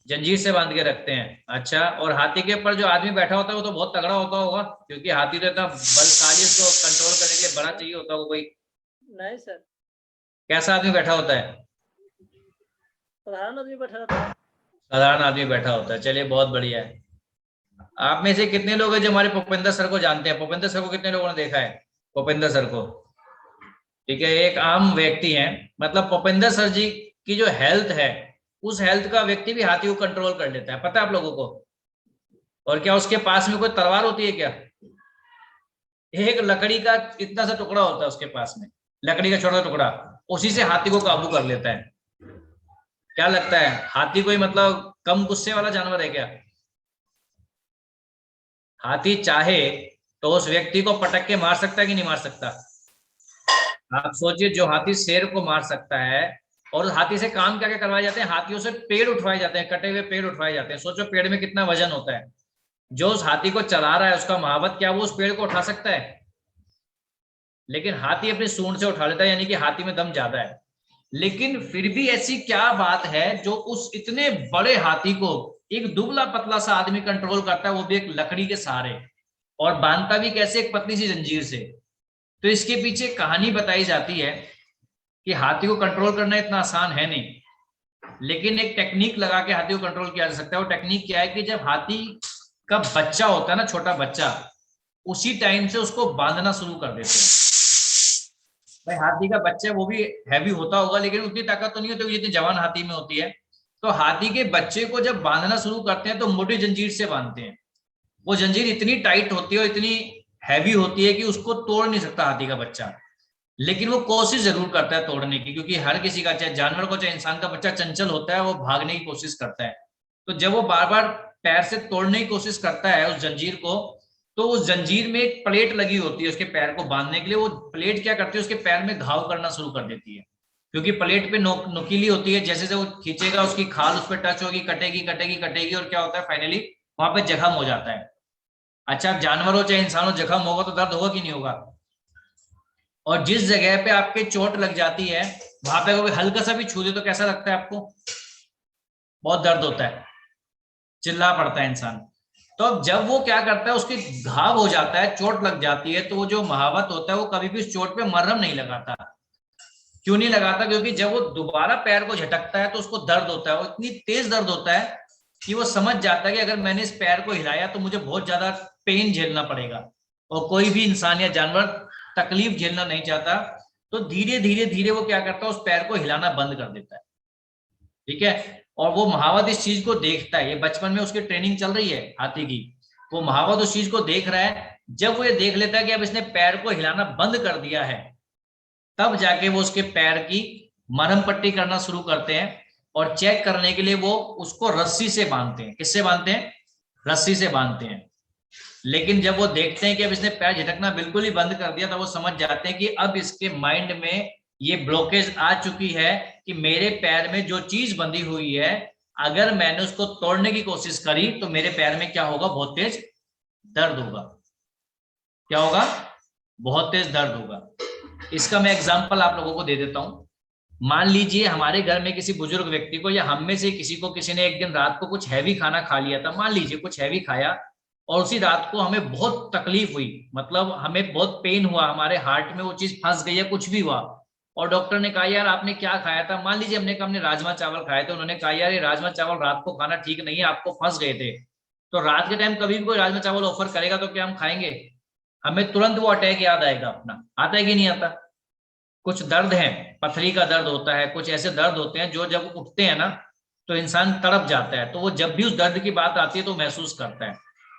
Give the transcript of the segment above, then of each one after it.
जंजीर से बांध के रखते हैं। अच्छा, और हाथी के ऊपर जो आदमी बैठा होता है वो तो बहुत तगड़ा होता होगा, क्योंकि हाथी तो इतना बलशाली, उसको कंट्रोल करने के लिए बड़ा चाहिए होता होगा कोई। नहीं सर, कैसा आदमी बैठा होता है? साधारण आदमी बैठा रहता है। साधारण आदमी बैठा होता है। चलिए, बहुत बढ़िया है। आप में से कितने लोग हैं जो हमारे भूपेंद्र सर को जानते हैं? भूपेंद्र सर को कितने लोगों ने देखा है? भूपेंद्र सर को, ठीक है, एक आम व्यक्ति हैं। मतलब भूपेंद्र सर जी की जो हेल्थ है, उस हेल्थ का व्यक्ति भी हाथी को कंट्रोल कर लेता है, पता है आप लोगों को? और क्या उसके पास में कोई तलवार होती है क्या? एक लकड़ी का इतना सा टुकड़ा होता है उसके पास में, लकड़ी का छोटा सा टुकड़ा, उसी से हाथी को काबू कर लेता है। क्या लगता है, हाथी कोई मतलब कम गुस्से वाला जानवर है क्या? हाथी चाहे तो उस व्यक्ति को पटक के मार सकता है कि नहीं मार सकता? आप सोचिए, जो हाथी शेर को मार सकता है, और हाथी से काम क्या क्या करवाए जाते हैं, हाथियों से पेड़ उठवाए जाते हैं, कटे हुए पेड़ उठवाए जाते हैं। सोचो पेड़ में कितना वजन होता है। जो उस हाथी को चला रहा है उसका महावत, क्या वो उस पेड़ को उठा सकता है? लेकिन हाथी अपनी सूंड से उठा लेता है, यानी कि हाथी में दम ज्यादा है। लेकिन फिर भी ऐसी क्या बात है जो उस इतने बड़े हाथी को एक दुबला पतला सा आदमी कंट्रोल करता है, वो भी एक लकड़ी के सहारे, और बांधता भी कैसे, एक पतली सी जंजीर से। तो इसके पीछे कहानी बताई जाती है कि हाथी को कंट्रोल करना इतना आसान है नहीं, लेकिन एक टेक्निक लगा के हाथी को कंट्रोल किया जा सकता है। वो टेक्निक क्या है कि जब हाथी का बच्चा होता है ना, छोटा बच्चा, उसी टाइम से उसको बांधना शुरू कर देते हैं। भाई हाथी का बच्चा वो भी हैवी होता होगा, लेकिन उतनी ताकत तो नहीं होती जितनी जवान हाथी में होती है। तो हाथी के बच्चे को जब बांधना शुरू करते हैं तो मोटी जंजीर से बांधते हैं। वो जंजीर इतनी टाइट होती है और इतनी हैवी होती है कि उसको तोड़ नहीं सकता हाथी का बच्चा। लेकिन वो कोशिश जरूर करता है तोड़ने की, क्योंकि हर किसी का, चाहे जानवर को चाहे इंसान का बच्चा, चंचल होता है, वो भागने की कोशिश करता है। तो जब वो बार बार पैर से तोड़ने की कोशिश करता है उस जंजीर को, तो उस जंजीर में एक प्लेट लगी होती है उसके पैर को बांधने के लिए। वो प्लेट क्या करती है, उसके पैर में घाव करना शुरू कर देती है, क्योंकि प्लेट पे नुकीली होती है। जैसे जैसे वो खींचेगा उसकी खाल उस पर टच होगी, कटेगी कटेगी कटेगी, और क्या होता है फाइनली, वहां पे जख्म हो जाता है। अच्छा, जानवर हो चाहे इंसान हो, जख्म होगा तो दर्द होगा कि नहीं होगा? और जिस जगह पे आपके चोट लग जाती है, वहां पे कोई हल्का सा भी छू दे तो कैसा लगता है आपको? बहुत दर्द होता है, चिल्ला पड़ता है इंसान। तो अब जब वो क्या करता है, उसके घाव हो जाता है, चोट लग जाती है, तो वो जो महावत होता है वो कभी भी उस चोट पे मरहम नहीं लगाता। क्यों नहीं लगाता? क्योंकि जब वो दोबारा पैर को झटकता है तो उसको दर्द होता है, और इतनी तेज दर्द होता है कि वो समझ जाता है कि अगर मैंने इस पैर को हिलाया तो मुझे बहुत ज्यादा पेन झेलना पड़ेगा। और कोई भी इंसान या जानवर तकलीफ झेलना नहीं चाहता। तो धीरे धीरे धीरे वो क्या करता है, उस पैर को हिलाना बंद कर देता है। ठीक है। और वो महावत इस चीज को देखता है, ये बचपन में उसकी ट्रेनिंग चल रही है हाथी की। वो महावत उस चीज को देख रहा है। जब वो ये देख लेता है कि अब इसने पैर को हिलाना बंद कर दिया है, तब जाके वो उसके पैर की मरहम पट्टी करना शुरू करते हैं। और चेक करने के लिए वो उसको रस्सी से बांधते हैं। किससे बांधते हैं? रस्सी से बांधते हैं। लेकिन जब वो देखते हैं कि अब इसने पैर झटकना बिल्कुल ही बंद कर दिया, तो वो समझ जाते हैं कि अब इसके माइंड में ये ब्लॉकेज आ चुकी है कि मेरे पैर में जो चीज बंधी हुई है, अगर मैंने उसको तोड़ने की कोशिश करी तो मेरे पैर में क्या होगा, बहुत तेज दर्द होगा। क्या होगा? बहुत तेज दर्द होगा। इसका मैं एग्जांपल आप लोगों को दे देता हूं। मान लीजिए हमारे घर में किसी बुजुर्ग व्यक्ति को, या हम में से किसी को, किसी ने एक दिन रात को कुछ हैवी खाना खा लिया था, मान लीजिए कुछ हैवी खाया, और उसी रात को हमें बहुत तकलीफ हुई, मतलब हमें बहुत पेन हुआ, हमारे हार्ट में वो चीज फंस गई है, कुछ भी हुआ। और डॉक्टर ने कहा यार आपने क्या खाया था, मान लीजिए हमने कहा हमने राजमा चावल खाए थे, उन्होंने कहा यार ये राजमा चावल रात को खाना ठीक नहीं है, आपको फंस गए थे। तो रात के टाइम कभी भी कोई राजमा चावल ऑफर करेगा तो क्या हम खाएंगे? हमें तुरंत वो अटैक याद आएगा अपना, आता है कि नहीं आता? कुछ दर्द है, पथरी का दर्द होता है, कुछ ऐसे दर्द होते हैं जो जब उठते हैं ना, तो इंसान तड़प जाता है। तो वो जब भी उस दर्द की बात आती है तो महसूस करता है।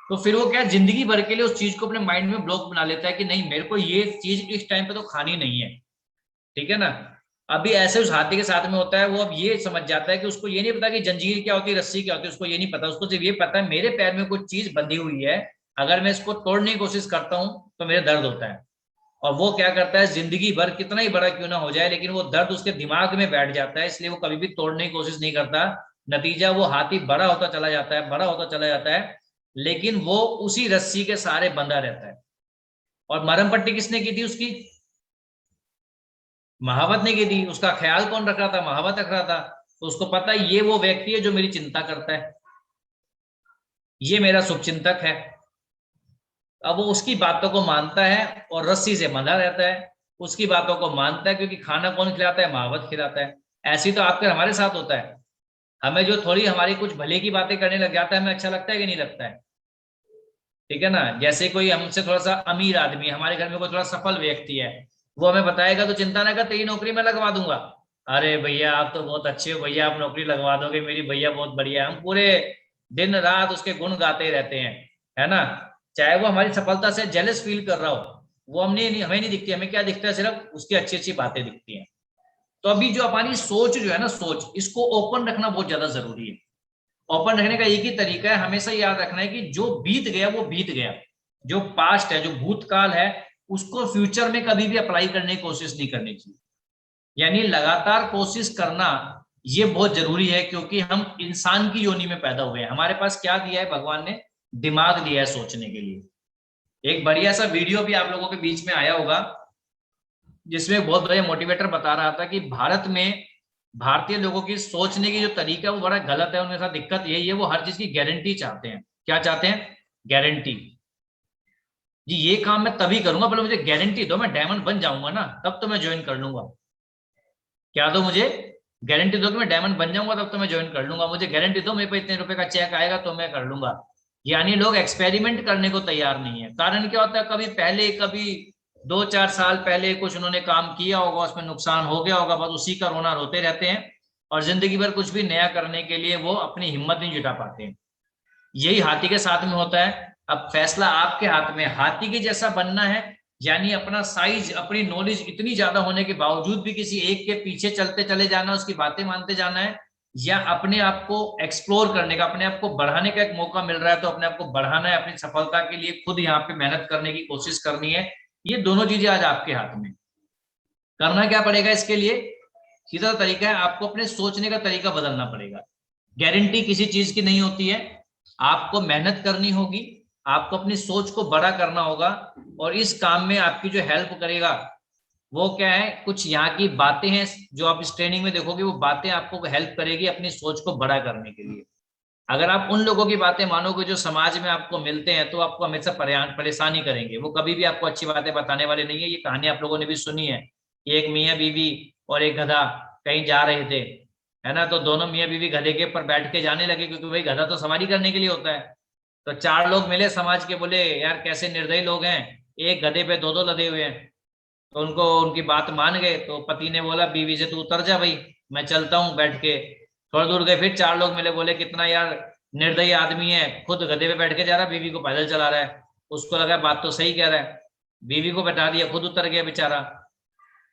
तो फिर वो क्या, जिंदगी भर के लिए उस चीज को अपने माइंड में ब्लॉक बना लेता है कि नहीं, मेरे को ये चीज इस टाइम पे तो खानी नहीं है। ठीक है ना? अभी ऐसे उस हाथी के साथ में होता है, वो अब ये समझ जाता है कि उसको ये नहीं पता कि जंजीर क्या होती है, रस्सी क्या होती है, उसको ये नहीं पता। उसको सिर्फ ये पता है मेरे पैर में कुछ चीज बंधी हुई है, अगर मैं इसको तोड़ने की कोशिश करता हूं तो मेरे दर्द होता है। और वो क्या करता है, जिंदगी भर कितना ही बड़ा क्यों ना हो जाए, लेकिन वो दर्द उसके दिमाग में बैठ जाता है, इसलिए वो कभी भी तोड़ने की कोशिश नहीं करता। नतीजा, वो हाथी बड़ा होता चला जाता है, बड़ा होता चला जाता है, लेकिन वो उसी रस्सी के सहारे बंधा रहता है। और मरहम पट्टी किसने की थी उसकी? महावत ने की थी। उसका ख्याल कौन रख रहा था? महावत रख रहा था। तो उसको पता है ये वो व्यक्ति है जो मेरी चिंता करता है, ये मेरा शुभचिंतक है। अब वो उसकी बातों को मानता है और रस्सी से बंधा रहता है, उसकी बातों को मानता है, क्योंकि खाना कौन खिलाता है? महावत खिलाता है। ऐसी तो आपके हमारे साथ होता है। हमें जो थोड़ी हमारी कुछ भले की बातें करने लग जाता है, हमें अच्छा लगता है कि नहीं लगता है? ठीक है ना। जैसे कोई हमसे थोड़ा सा अमीर आदमी, हमारे घर में कोई थोड़ा सफल व्यक्ति है, वो हमें बताएगा तो चिंता ना कर, तेरी नौकरी मैं लगवा दूंगा। अरे भैया आप तो बहुत अच्छे हो भैया, आप नौकरी लगवा दोगे मेरी, भैया बहुत बढ़िया है। हम पूरे दिन रात उसके गुण गाते रहते हैं, है ना। चाहे वो हमारी सफलता से जेलस फील कर रहा हो, वो हमें नहीं दिखती। हमें क्या दिखता है? सिर्फ उसकी अच्छी अच्छी बातें दिखती हैं। तो अभी जो हमारी सोच जो है ना, सोच, इसको ओपन रखना बहुत ज्यादा जरूरी है। ओपन रखने का एक ही तरीका है, हमेशा याद रखना है कि जो बीत गया वो बीत गया। जो पास्ट है, जो भूतकाल है, उसको फ्यूचर में कभी भी अप्लाई करने की कोशिश नहीं करनी चाहिए। यानी लगातार कोशिश करना ये बहुत जरूरी है, क्योंकि हम इंसान की योनि में पैदा हुए हैं। हमारे पास क्या दिया है भगवान ने? दिमाग दिया है सोचने के लिए। एक बढ़िया सा वीडियो भी आप लोगों के बीच में आया होगा, जिसमें बहुत बढ़िया मोटिवेटर बता रहा था कि भारत में भारतीय लोगों की सोचने की जो तरीका है वो बड़ा गलत है। उनके साथ दिक्कत यही है, वो हर चीज की गारंटी चाहते हैं। क्या चाहते हैं? गारंटी। जी ये काम मैं तभी करूंगा, पहले मुझे गारंटी दो, मैं डायमंड बन जाऊंगा ना, तब तो मैं ज्वाइन कर लूंगा। क्या दो मुझे? गारंटी दो कि मैं डायमंड बन जाऊंगा, तब तो मैं ज्वाइन कर लूंगा। मुझे गारंटी दो मेरे पे इतने रुपए का चेक आएगा तो मैं कर लूंगा। यानी लोग एक्सपेरिमेंट करने को तैयार नहीं है। कारण क्या होता है? कभी पहले, कभी 2-4 साल पहले कुछ उन्होंने काम किया होगा, उसमें नुकसान हो गया होगा, बस उसी का रोना रोते रहते हैं, और जिंदगी भर कुछ भी नया करने के लिए वो अपनी हिम्मत नहीं जुटा पाते हैं। यही हाथी के साथ में होता है। अब फैसला आपके हाथ में है, हाथी के जैसा बनना है, यानी अपना साइज, अपनी नॉलेज इतनी ज्यादा होने के बावजूद भी किसी एक के पीछे चलते चले जाना, उसकी बातें मानते जाना है, या अपने आप को एक्सप्लोर करने का, अपने आप को बढ़ाने का एक मौका मिल रहा है तो अपने आप को बढ़ाना है, अपनी सफलता के लिए खुद यहाँ पे मेहनत करने की कोशिश करनी है। ये दोनों चीजें आज आपके हाथ में। करना क्या पड़ेगा इसके लिए? सीधा तरीका है, आपको अपने सोचने का तरीका बदलना पड़ेगा। गारंटी किसी चीज की नहीं होती है, आपको मेहनत करनी होगी, आपको अपनी सोच को बड़ा करना होगा। और इस काम में आपकी जो हेल्प करेगा वो क्या है? कुछ यहाँ की बातें हैं जो आप इस ट्रेनिंग में देखोगे, वो बातें आपको हेल्प करेगी अपनी सोच को बड़ा करने के लिए। अगर आप उन लोगों की बातें मानोगे जो समाज में आपको मिलते हैं, तो आपको हमेशा परेशानी करेंगे। वो कभी भी आपको अच्छी बातें बताने वाले नहीं है। ये कहानी आप लोगों ने भी सुनी है, एक मियाँ बीवी और एक गधा कहीं जा रहे थे, है ना। तो दोनों मियाँ बीवी गधे के ऊपर बैठ के जाने लगे, क्योंकि भाई गधा तो सवारी करने के लिए होता है। तो 4 लोग मिले समाज के, बोले यार कैसे निर्दयी लोग हैं, एक गधे पे दो दो लदे हुए हैं। तो उनको उनकी बात मान गए। तो पति ने बोला बीवी से, तू उतर जा भाई, मैं चलता हूँ बैठ के। थोड़ा दूर गए, फिर 4 लोग मिले, बोले कितना यार निर्दयी आदमी है, खुद गधे पे बैठ के जा रहा है, बीवी को पैदल चला रहा है। उसको लगा बात तो सही कह रहा है, बीवी को बैठा दिया, खुद उतर गया बेचारा।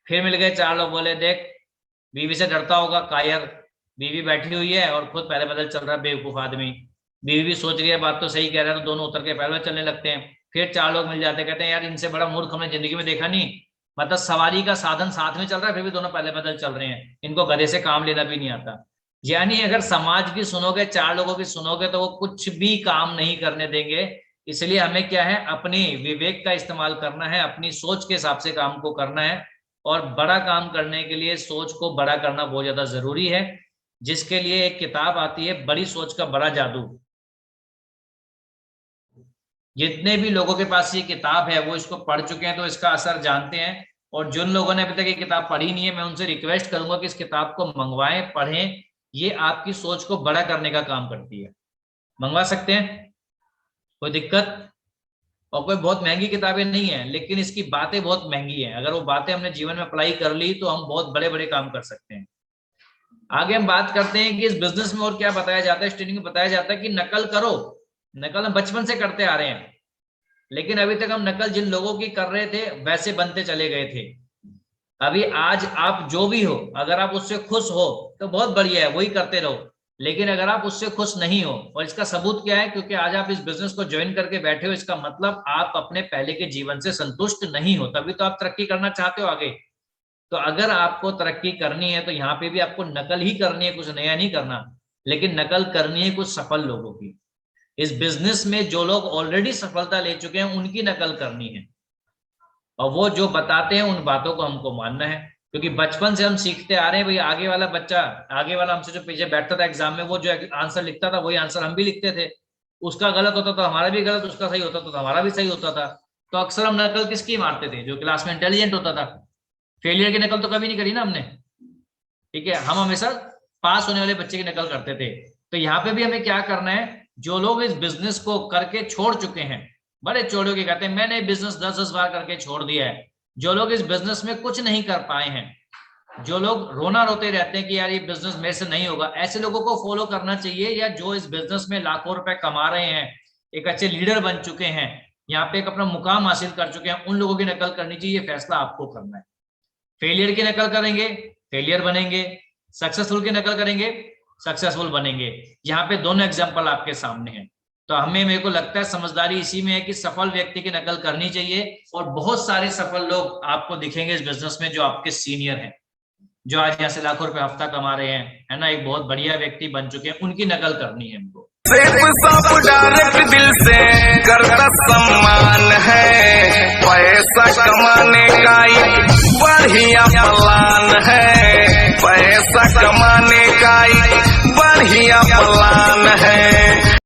फिर मिल गए 4 लोग, बोले देख बीवी से डरता होगा कायर, बीवी बैठी हुई है और खुद पैदल पैदल चल रहा है बेवकूफ आदमी। बीवी भी सोच रही है बात तो सही कह रहा है, तो दोनों उतर के पैदल चलने लगते हैं। फिर 4 लोग मिल जाते हैं, कहते हैं यार इनसे बड़ा मूर्ख हमने जिंदगी में देखा नहीं। मतलब सवारी का साधन साथ में चल रहा है, फिर भी दोनों पैदल पैदल चल रहे हैं, इनको गधे से काम लेना भी नहीं आता। यानी अगर समाज की सुनोगे, 4 लोगों की सुनोगे, तो वो कुछ भी काम नहीं करने देंगे। इसलिए हमें क्या है? अपने विवेक का इस्तेमाल करना है, अपनी सोच के हिसाब से काम को करना है। और बड़ा काम करने के लिए सोच को बड़ा करना बहुत ज्यादा जरूरी है, जिसके लिए एक किताब आती है, बड़ी सोच का बड़ा जादू। जितने भी लोगों के पास ये किताब है वो इसको पढ़ चुके हैं, तो इसका असर जानते हैं। और जिन लोगों ने अभी तक ये किताब पढ़ी नहीं है, मैं उनसे रिक्वेस्ट करूंगा कि इस किताब को मंगवाएं, पढ़ें। ये आपकी सोच को बड़ा करने का काम करती है। मंगवा सकते हैं, कोई दिक्कत? और कोई बहुत महंगी किताबें नहीं है, लेकिन इसकी बातें बहुत महंगी हैं। अगर वो बातें हमने जीवन में अप्लाई कर ली तो हम बहुत बड़े बड़े काम कर सकते हैं। आगे हम बात करते हैं कि इस बिजनेस में और क्या बताया जाता है। इस ट्रेनिंग में बताया जाता है कि नकल करो। नकल हम बचपन से करते आ रहे हैं, लेकिन अभी तक हम नकल जिन लोगों की कर रहे थे वैसे बनते चले गए थे। अभी आज आप जो भी हो, अगर आप उससे खुश हो तो बहुत बढ़िया है, वही करते रहो। लेकिन अगर आप उससे खुश नहीं हो, और इसका सबूत क्या है? क्योंकि आज आप इस बिजनेस को ज्वाइन करके बैठे हो, इसका मतलब आप अपने पहले के जीवन से संतुष्ट नहीं हो, तभी तो आप तरक्की करना चाहते हो आगे। तो अगर आपको तरक्की करनी है तो यहाँ पे भी आपको नकल ही करनी है, कुछ नया नहीं करना। लेकिन नकल करनी है कुछ सफल लोगों की। इस बिजनेस में जो लोग ऑलरेडी सफलता ले चुके हैं उनकी नकल करनी है, और वो जो बताते हैं उन बातों को हमको मानना है। क्योंकि बचपन से हम सीखते आ रहे हैं भाई, आगे वाला बच्चा, आगे वाला हमसे जो पीछे बैठता था एग्जाम में, वो जो आंसर लिखता था वही आंसर हम भी लिखते थे। उसका गलत होता था हमारा भी गलत, उसका सही होता था तो हमारा भी सही होता था। तो अक्सर हम नकल किसकी मारते थे? जो क्लास में इंटेलिजेंट होता था। फेलियर की नकल तो कभी नहीं करी ना हमने, ठीक है। हम हमेशा पास होने वाले बच्चे की नकल करते थे। तो यहाँ पे भी हमें क्या करना है, जो लोग इस बिजनेस को करके छोड़ चुके हैं, बड़े चोड़ों के कहते हैं मैंने बिजनेस 10-10 बार करके छोड़ दिया है, जो लोग इस बिजनेस में कुछ नहीं कर पाए हैं, जो लोग रोना रोते रहते हैं कि यार ये बिजनेस मेरे से नहीं होगा, ऐसे लोगों को फॉलो करना चाहिए। या जो इस बिजनेस में लाखों रुपए कमा रहे हैं, एक अच्छे लीडर बन चुके हैं, यहाँ पे एक अपना मुकाम हासिल कर चुके हैं, उन लोगों की नकल करनी चाहिए। ये फैसला आपको करना है। फेलियर की नकल करेंगे, फेलियर बनेंगे। सक्सेसफुल की नकल करेंगे, सक्सेसफुल बनेंगे। यहाँ पे दोनों एग्जाम्पल आपके सामने हैं। तो हमें, मेरे को लगता है समझदारी इसी में है कि सफल व्यक्ति की नकल करनी चाहिए। और बहुत सारे सफल लोग आपको दिखेंगे इस बिजनेस में जो आपके सीनियर हैं, जो आज यहाँ से लाखों रुपए हफ्ता कमा रहे हैं, है ना, एक बहुत बढ़िया व्यक्ति बन चुके हैं, उनकी नकल करनी है हमको। डायरेक्ट दिल से करता सम्मान है, पैसा कमाने का एक बढ़िया प्लान है, पैसा कमाने का एक बढ़िया प्लान है।